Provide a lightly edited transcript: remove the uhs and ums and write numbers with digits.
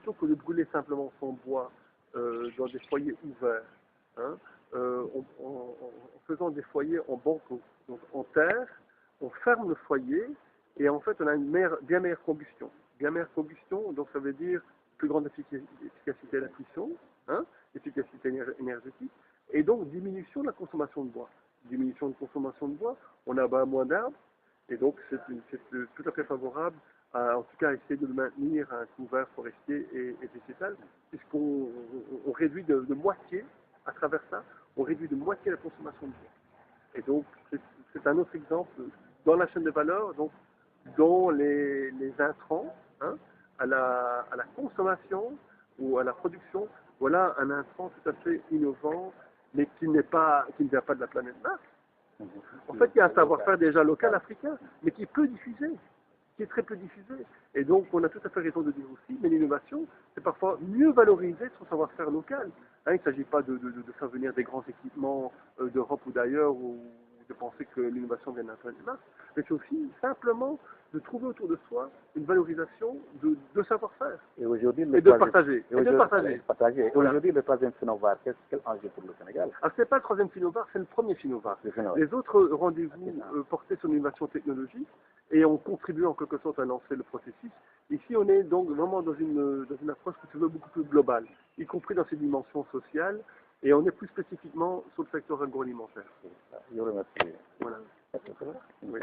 plutôt que de brûler simplement son bois dans des foyers ouverts, hein, en faisant des foyers en banco, donc en terre, on ferme le foyer et en fait on a une bien meilleure combustion. Bien meilleure combustion, donc ça veut dire plus grande efficacité à la cuisson, hein, efficacité énergétique, et donc diminution de la consommation de bois. Diminution de consommation de bois, on abat moins d'arbres, et donc c'est tout à fait favorable à, en tout cas, essayer de maintenir un couvert forestier et végétal, puisqu'on réduit de moitié, à travers ça, on réduit de moitié la consommation de bois. Et donc, c'est un autre exemple dans la chaîne de valeur, donc, dont les intrants, hein, à la consommation ou à la production, voilà un intrant tout à fait innovant, mais qui ne vient pas de la planète Mars. En fait, il y a un savoir-faire déjà local africain, mais qui est peu diffusé, qui est très peu diffusé. Et donc, on a tout à fait raison de dire aussi, mais l'innovation, c'est parfois mieux valoriser son savoir-faire local. Hein, il ne s'agit pas de faire venir des grands équipements d'Europe ou d'ailleurs, ou de penser que l'innovation vient d'un planète Mars, mais c'est aussi simplement de trouver autour de soi une valorisation de savoir-faire. Et aujourd'hui, de partager. Et Voilà. aujourd'hui, le troisième Finovar, quel enjeu pour le Sénégal? Alors, ce n'est pas le troisième Finovar, c'est le premier Finovar. Les autres rendez-vous portaient sur l'innovation technologique et ont contribué en quelque sorte à lancer le processus. Ici, on est donc vraiment dans une approche, que tu veux, beaucoup plus globale, y compris dans ses dimensions sociales, et on est plus spécifiquement sur le secteur agroalimentaire. Je vous remercie. Voilà. Oui.